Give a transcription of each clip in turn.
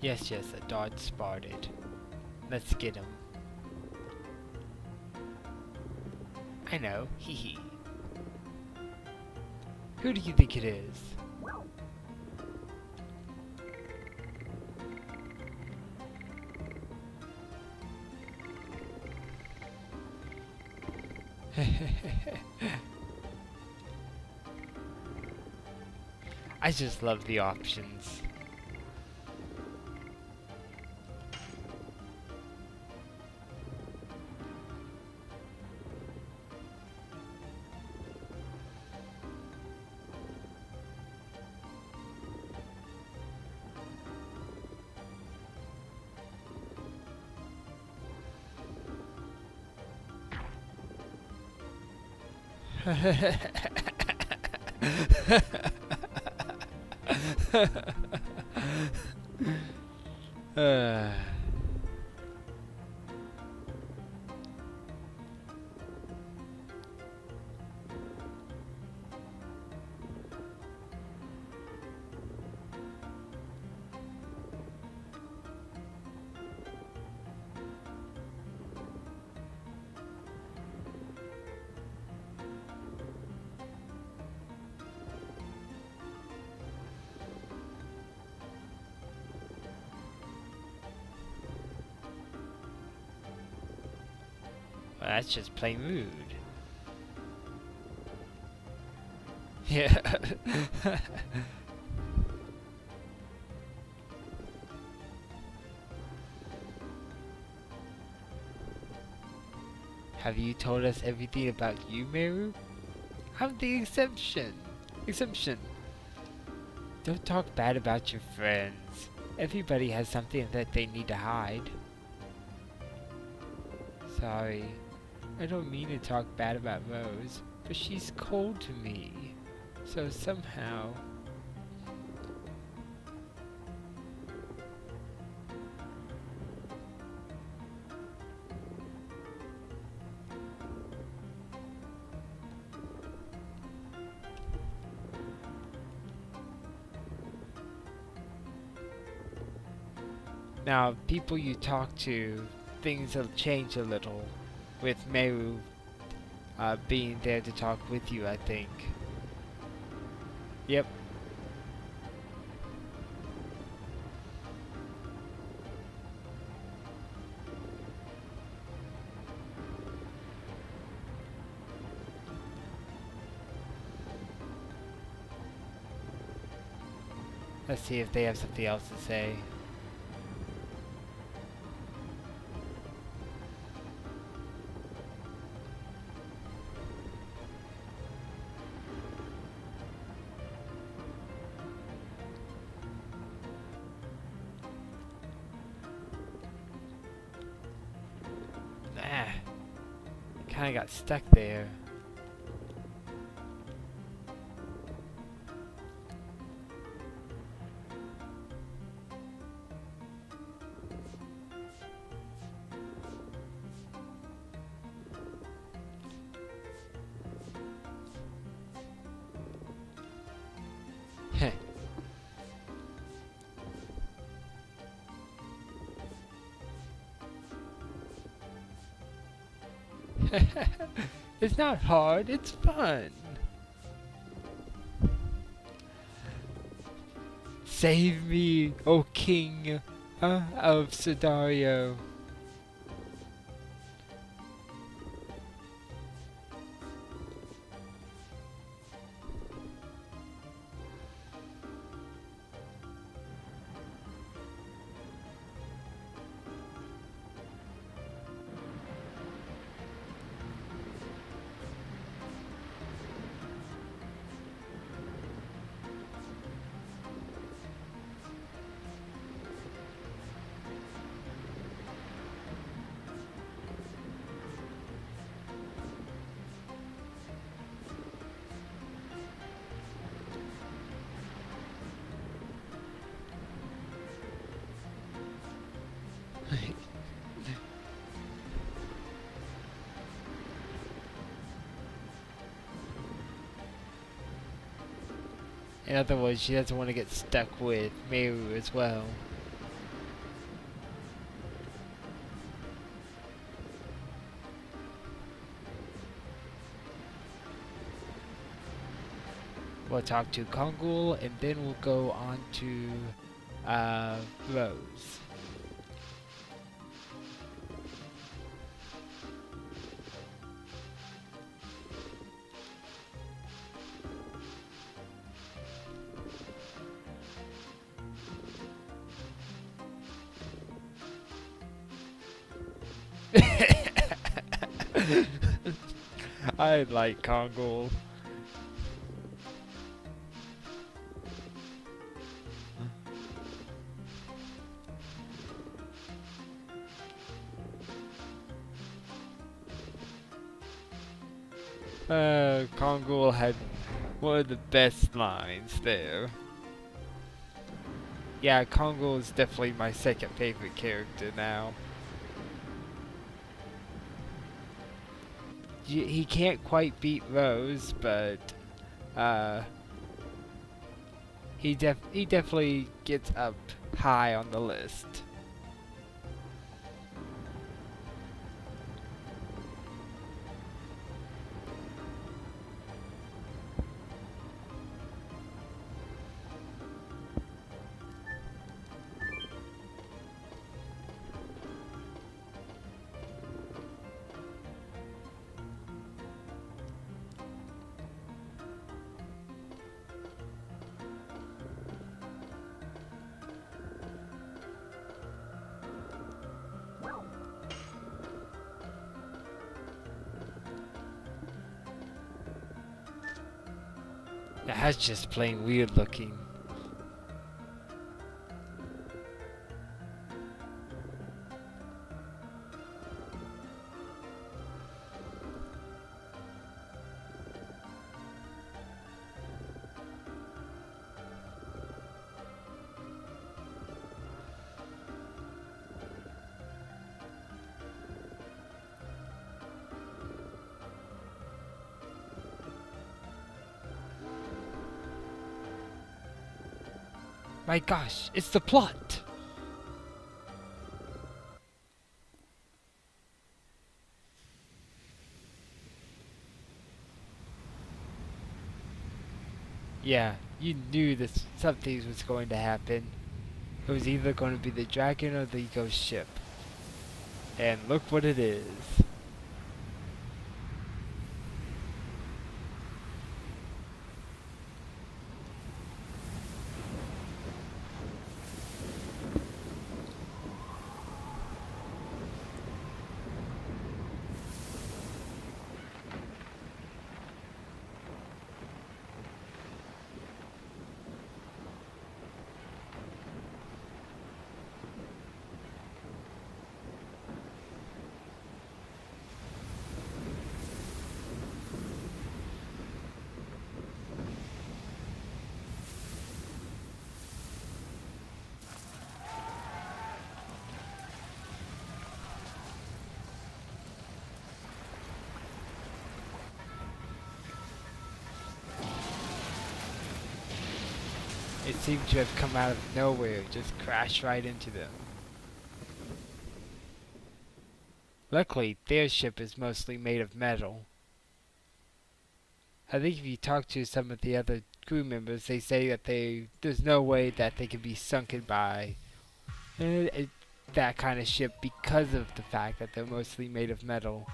Yes, yes, a dodge spotted. Let's get him. I know, hee hee. Who do you think it is? I just love the options. uh. Well, that's just plain rude. Yeah. Have you told us everything about you, Meru? I'm the exception. Exemption. Don't talk bad about your friends. Everybody has something that they need to hide. Sorry. I don't mean to talk bad about Rose, but she's cold to me. So somehow... Now, people you talk to, things will change a little. With Meru being there to talk with you, I think. Yep. Let's see if they have something else to say. Kinda got stuck there. Heh. It's not hard, it's fun. Save me, O King of Sudario. In other words, she doesn't want to get stuck with Meru as well. We'll talk to Kongul, and then we'll go on to Rose. I like Kongul. Kongul had one of the best lines there. Yeah, Kongul is definitely my second favorite character now. He can't quite beat Rose, but he definitely gets up high on the list. That's just plain weird looking. My gosh, it's the plot! Yeah, you knew this something was going to happen. It was either going to be the dragon or the ghost ship. And look what it is. It seemed to have come out of nowhere, just crashed right into them. Luckily, their ship is mostly made of metal. I think if you talk to some of the other crew members, they say that there's no way that they can be sunken by that kind of ship because of the fact that they're mostly made of metal.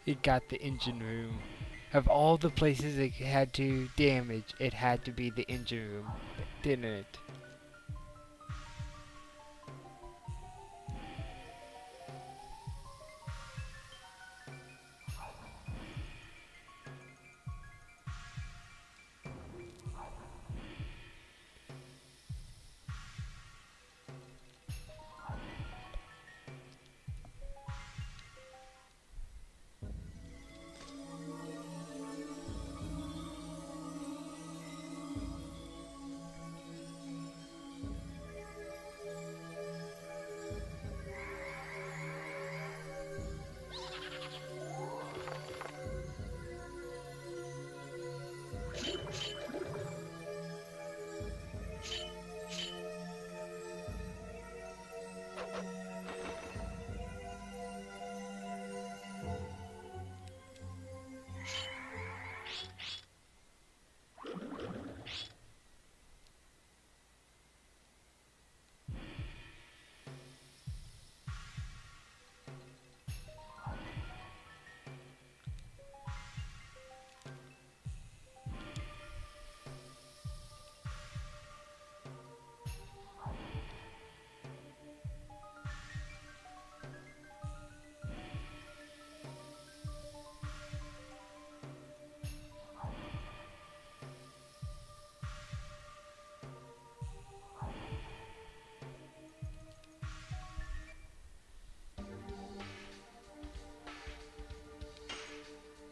It got the engine room. Of all the places it had to damage, it had to be the engine room, didn't it?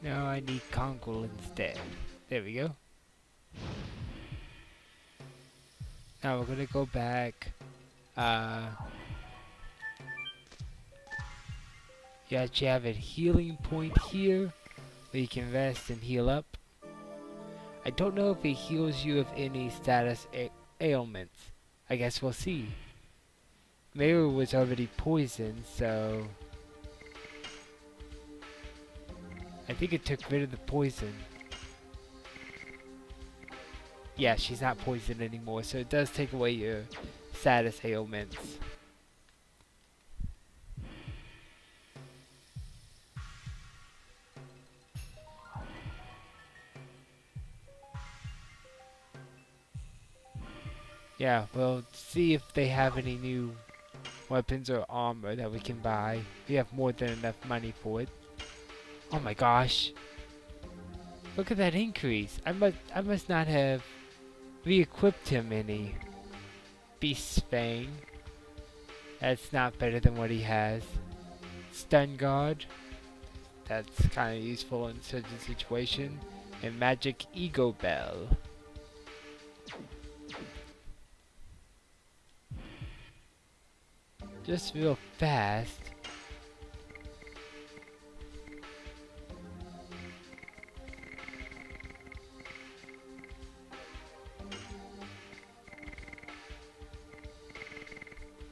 No, I need Kongol instead. There we go. Now we're gonna go back. You actually have a healing point here where you can rest and heal up. I don't know if it heals you of any status ailments. I guess we'll see. Meru was already poisoned, so I think it took rid of the poison. Yeah, she's not poisoned anymore, so it does take away your status ailments. Yeah, we'll see if they have any new weapons or armor that we can buy. We have more than enough money for it. Oh my gosh. Look at that increase. I must not have re-equipped him any. Beast's Fang. That's not better than what he has. Stun Guard. That's kind of useful in such a situation. And Magic Ego Bell. Just real fast.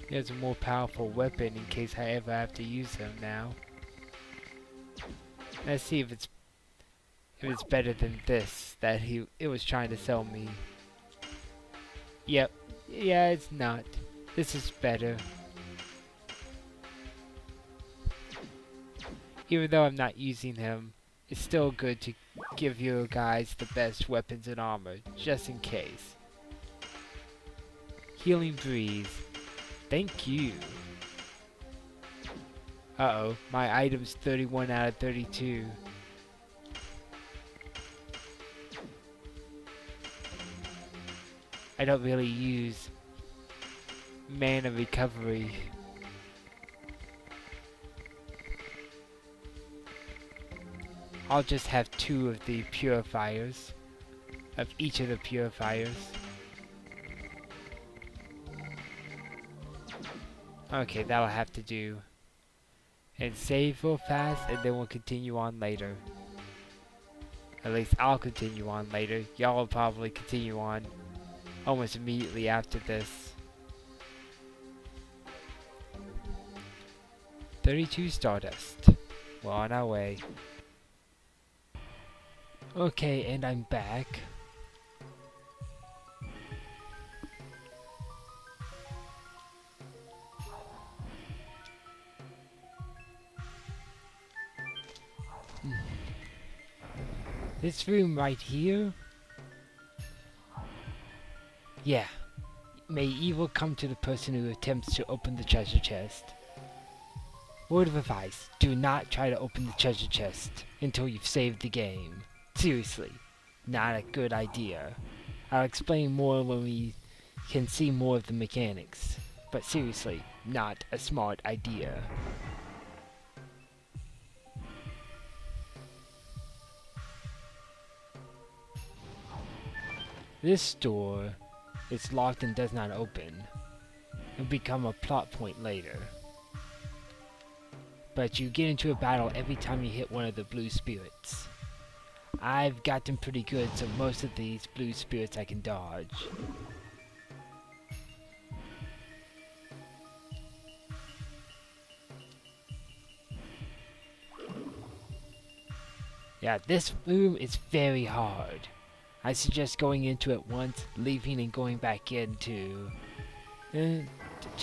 He has a more powerful weapon in case I ever have to use him now. Let's see if it's better than this that it was trying to sell me. Yep. Yeah, it's not. This is better. Even though I'm not using him, it's still good to give you guys the best weapons and armor, just in case. Healing Breeze. Thank you. Uh-oh, my item's 31 out of 32. I don't really use mana recovery. I'll just have 2 of the purifiers, of each of the purifiers. Okay, that'll have to do. And save real fast, and then we'll continue on later. At least I'll continue on later. Y'all will probably continue on almost immediately after this. 32 Stardust. We're on our way. Okay, and I'm back. This room right here? Yeah. May evil come to the person who attempts to open the treasure chest. Word of advice, do not try to open the treasure chest until you've saved the game. Seriously, not a good idea. I'll explain more when we can see more of the mechanics. But seriously, not a smart idea. This door is locked and does not open. It'll become a plot point later. But you get into a battle every time you hit one of the blue spirits. I've got them pretty good, so most of these blue spirits I can dodge. Yeah, this room is very hard. I suggest going into it once, leaving and going back in to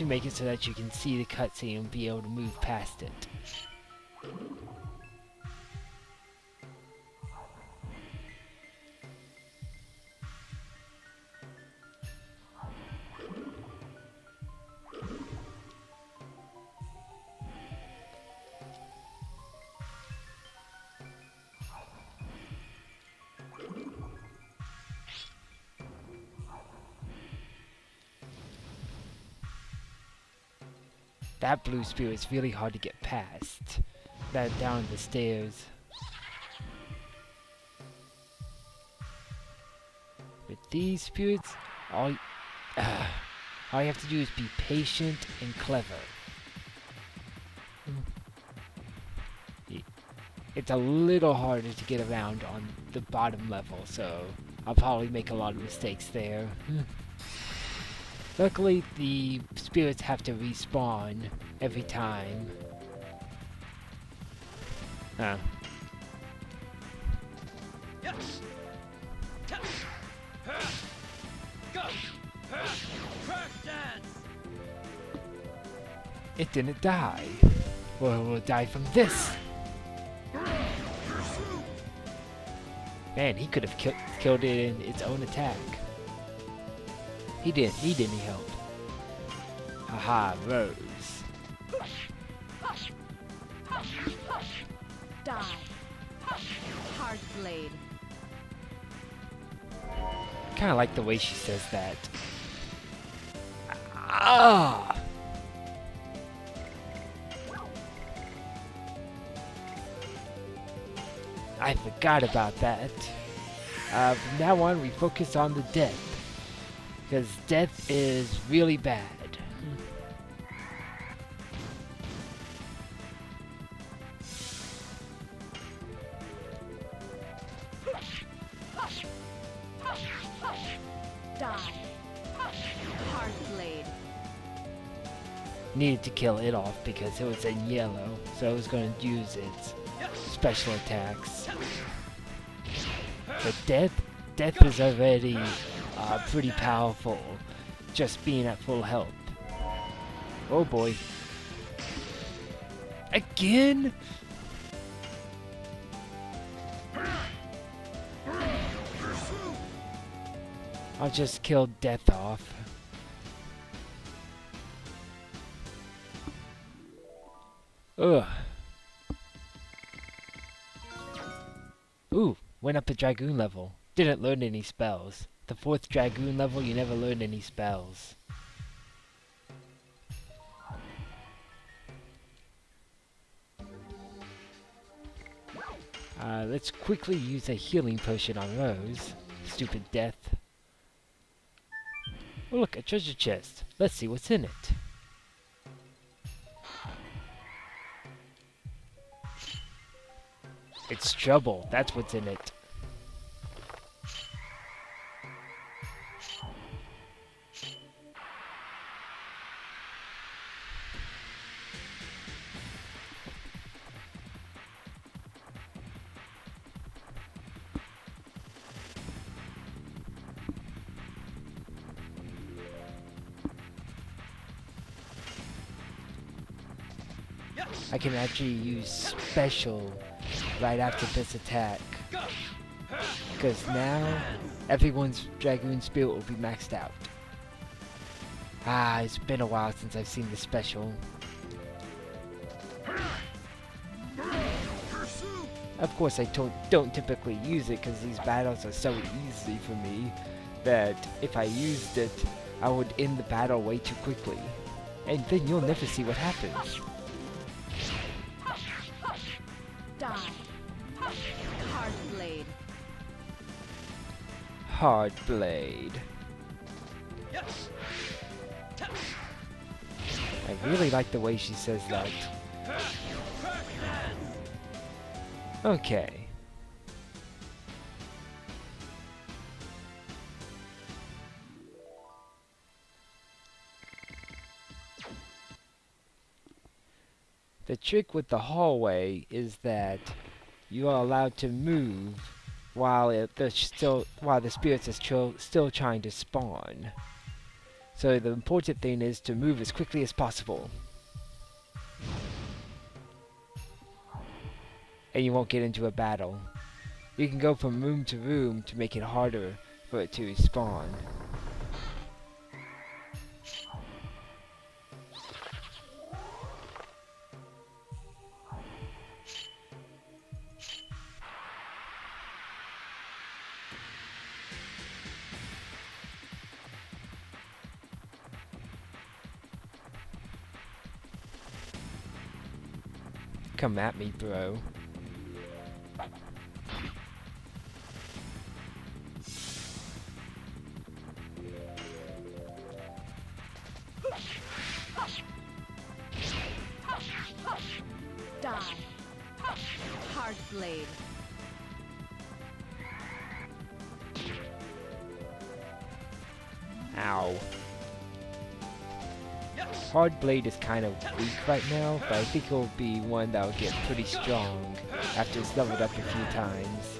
make it so that you can see the cutscene and be able to move past it. That blue spirit is really hard to get past. That down the stairs. With these spirits, all, all you have to do is be patient and clever. It's a little harder to get around on the bottom level, so I'll probably make a lot of mistakes there. Luckily, the spirits have to respawn every time. It didn't die. Well, it will die from this. Man, he could have killed it in its own attack. He didn't need any help. Haha, Rose. Die. Hard blade. Kind of like the way she says that. Ah! I forgot about that. From now on, we focus on the death. Because death is really bad. Die. Hard blade. Needed to kill it off because it was in yellow, so I was going to use its special attacks. But death is already pretty powerful, just being at full health. Oh boy. Again? I'll just kill death off. Ugh. Ooh, went up a Dragoon level. Didn't learn any spells. The 4th Dragoon level, you never learn any spells. Let's quickly use a healing potion on Rose. Stupid death. Oh look, a treasure chest. Let's see what's in it. It's trouble, that's what's in it. I can actually use special right after this attack. Because now, everyone's Dragoon Spirit will be maxed out. Ah, it's been a while since I've seen the special. Of course, I don't typically use it because these battles are so easy for me that if I used it, I would end the battle way too quickly. And then you'll never see what happens. Die. Hard blade. Hard blade. I really like the way she says that. Okay. The trick with the hallway is that you are allowed to move while the spirits are still trying to spawn. So the important thing is to move as quickly as possible. And you won't get into a battle. You can go from room to room to make it harder for it to spawn. Come at me, bro. Die. Hard blade. Ow. Hard Blade is kind of weak right now, but I think it'll be one that'll get pretty strong after it's leveled up a few times.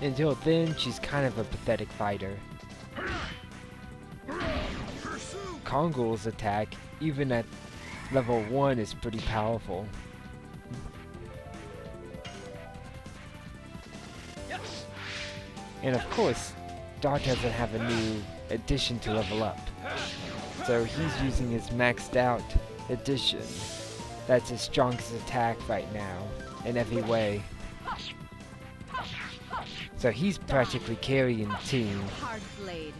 Until then, she's kind of a pathetic fighter. Kongol's attack, even at level 1, is pretty powerful. And of course, Dart doesn't have a new addition to level up. So he's using his maxed out addition. That's his strongest attack right now, in every way. So he's practically carrying the team. Hard blade.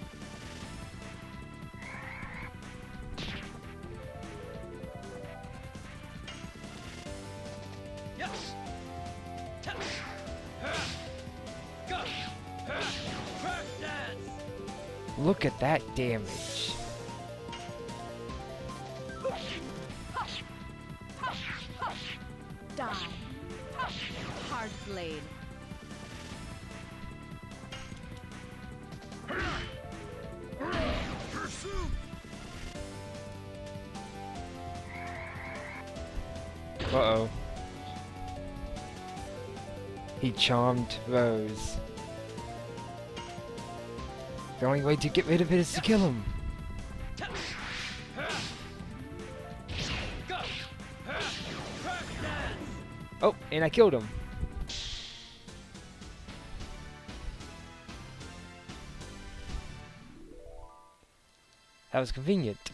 Look at that damage. Die. Hard blade. Uh-oh. He charmed Rose. The only way to get rid of it is to kill him. Oh, and I killed him. That was convenient.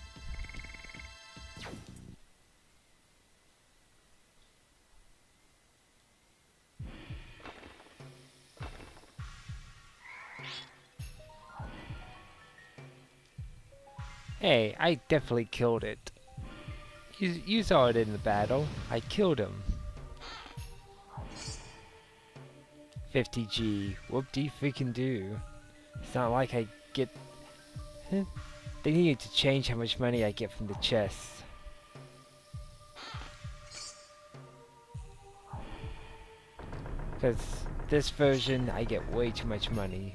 Hey, I definitely killed it. You saw it in the battle. I killed him. 50G. Whoop-de freaking do. It's not like I get... They needed to change how much money I get from the chests. Because this version, I get way too much money.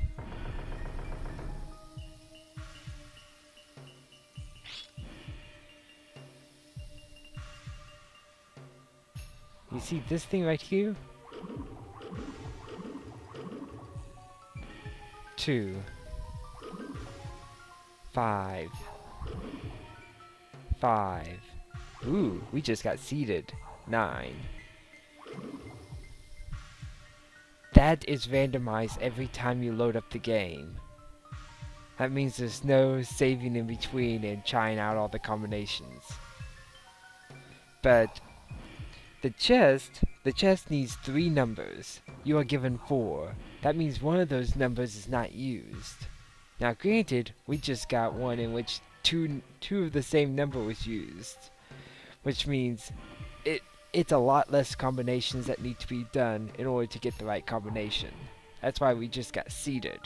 You see this thing right here? 2, 5, 5. Ooh, we just got seeded. 9. That is randomized every time you load up the game. That means there's no saving in between and trying out all the combinations. But the chest needs 3 numbers. You are given 4. That means one of those numbers is not used. Now granted, we just got one in which two of the same number was used. Which means it's a lot less combinations that need to be done in order to get the right combination. That's why we just got seeded.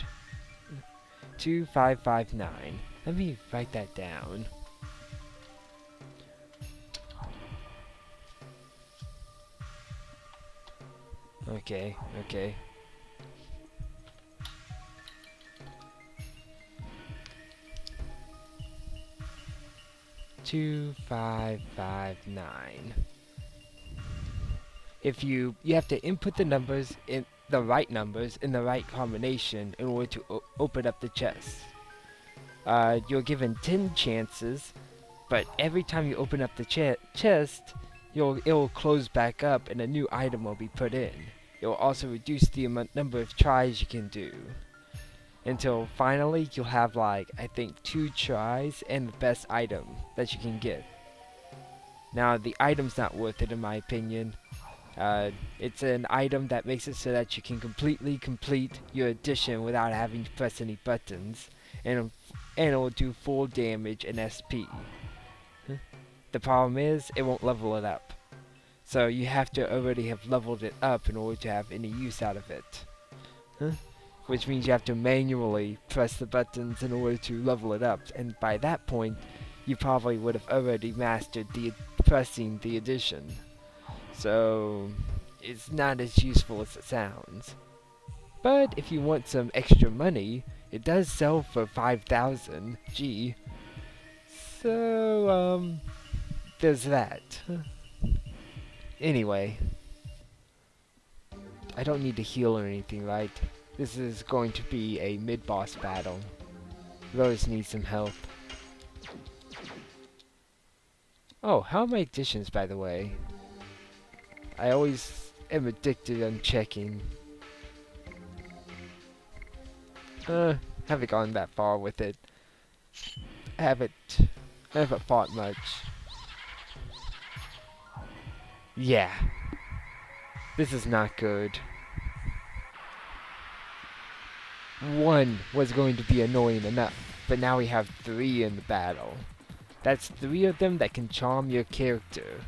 2559. Let me write that down. Okay. 2559. If you have to input the numbers in the right numbers in the right combination in order to open up the chest. You're given 10 chances, but every time you open up the chest, it will close back up and a new item will be put in. It will also reduce the number of tries you can do. Until finally you'll have I think 2 tries and the best item that you can get. Now the item's not worth it in my opinion. It's an item that makes it so that you can completely complete your addition without having to press any buttons, and it will do full damage and SP. The problem is, it won't level it up. So you have to already have leveled it up in order to have any use out of it. Which means you have to manually press the buttons in order to level it up, and by that point, you probably would have already mastered pressing the addition. so it's not as useful as it sounds. But if you want some extra money, it does sell for 5,000 G. So, there's that. Anyway, I don't need to heal or anything, right? This is going to be a mid-boss battle. Rose needs some help. Oh, how are my additions, by the way? I always am addicted on checking. Haven't gone that far with it. I haven't fought much. Yeah. This is not good. One was going to be annoying enough, but now we have 3 in the battle. That's 3 of them that can charm your character.